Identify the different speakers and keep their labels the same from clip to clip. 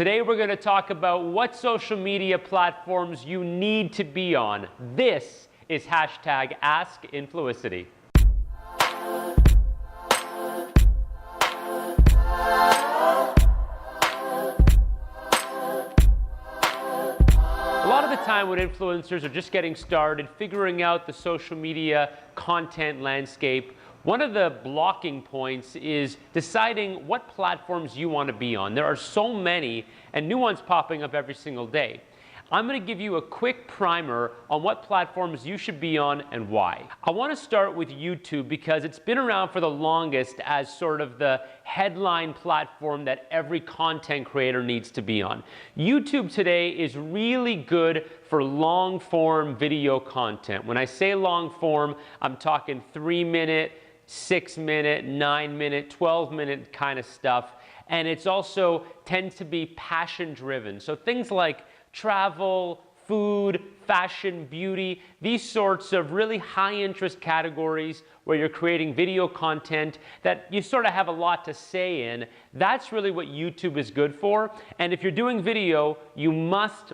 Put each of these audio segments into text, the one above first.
Speaker 1: Today we're going to talk about what social media platforms you need to be on. This is hashtag Ask Influicity. A lot of the time when influencers are just getting started, figuring out the social media content landscape, one of the blocking points is deciding what platforms you want to be on. There are so many and new ones popping up every single day. I'm going to give you a quick primer on what platforms you should be on and why. I want to start with YouTube because it's been around for the longest as sort of the headline platform that every content creator needs to be on. YouTube today is really good for long form video content. When I say long form, I'm talking 3-minute, 6-minute, 9-minute, 12-minute kind of stuff. And it's also tends to be passion driven. So things like travel, food, fashion, beauty, these sorts of really high interest categories where you're creating video content that you sort of have a lot to say in, that's really what YouTube is good for. And if you're doing video, you must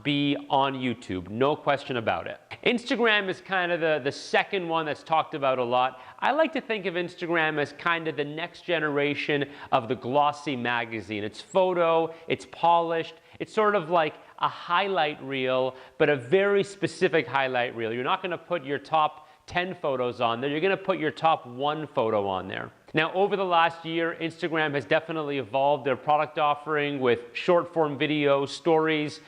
Speaker 1: be on YouTube, no question about it. Instagram is kind of the second one that's talked about a lot. I like to think of Instagram as kind of the next generation of the glossy magazine. It's photo, it's polished, it's sort of like a highlight reel, but a very specific highlight reel. You're not going to put your top 10 photos on there. You're going to put your top 1 photo on there. Now, over the last year, Instagram has definitely evolved their product offering with short form video, stories.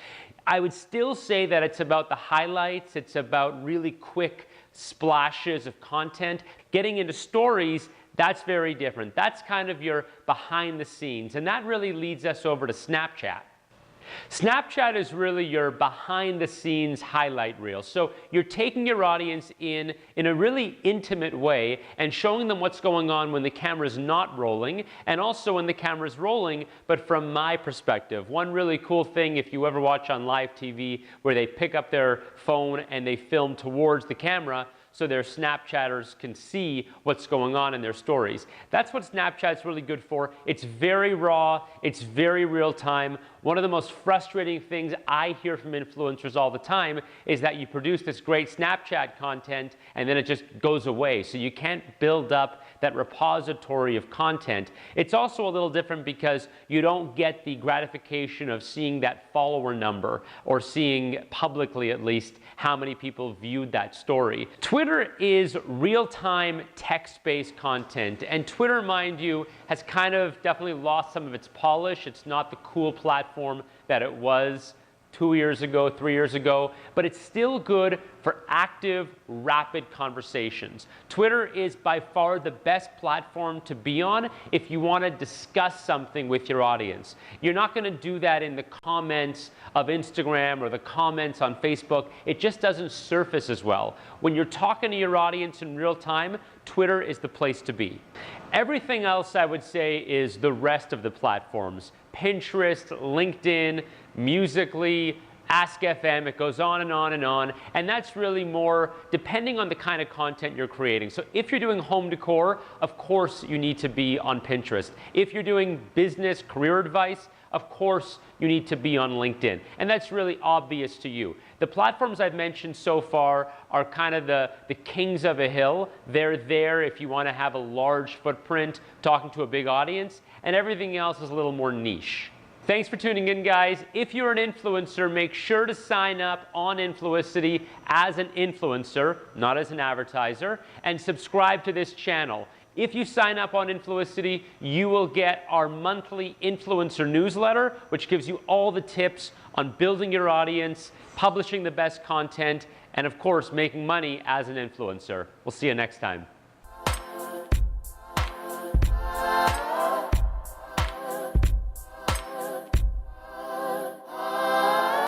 Speaker 1: I would still say that it's about the highlights. It's about really quick splashes of content. Getting into stories, that's very different. That's kind of your behind the scenes. And that really leads us over to Snapchat. Snapchat is really your behind the scenes highlight reel. So you're taking your audience in a really intimate way and showing them what's going on when the camera's not rolling and also when the camera's rolling, but from my perspective. One really cool thing, if you ever watch on live TV where they pick up their phone and they film towards the camera, so their Snapchatters can see what's going on in their stories. That's what Snapchat's really good for. It's very raw, it's very real time. One of the most frustrating things I hear from influencers all the time is that you produce this great Snapchat content and then it just goes away. So you can't build up that repository of content. It's also a little different because you don't get the gratification of seeing that follower number or seeing publicly at least how many people viewed that story. Twitter is real-time text-based content, and Twitter, mind you, has kind of definitely lost some of its polish. It's not the cool platform that it was 2 years ago, 3 years ago, but it's still good for active, rapid conversations. Twitter is by far the best platform to be on if you want to discuss something with your audience. You're not going to do that in the comments of Instagram or the comments on Facebook. It just doesn't surface as well. When you're talking to your audience in real time, Twitter is the place to be. Everything else, I would say, is the rest of the platforms. Pinterest, LinkedIn, Musical.ly, Ask FM, it goes on and on and on. And that's really more depending on the kind of content you're creating. So if you're doing home decor, of course you need to be on Pinterest. If you're doing business, career advice, of course you need to be on LinkedIn. And that's really obvious to you. The platforms I've mentioned so far are kind of the kings of a hill. They're there if you want to have a large footprint talking to a big audience, and everything else is a little more niche. Thanks for tuning in, guys. If you're an influencer, make sure to sign up on Influicity as an influencer, not as an advertiser, and subscribe to this channel. If you sign up on Influicity, you will get our monthly influencer newsletter, which gives you all the tips on building your audience, publishing the best content, and of course, making money as an influencer. We'll see you next time.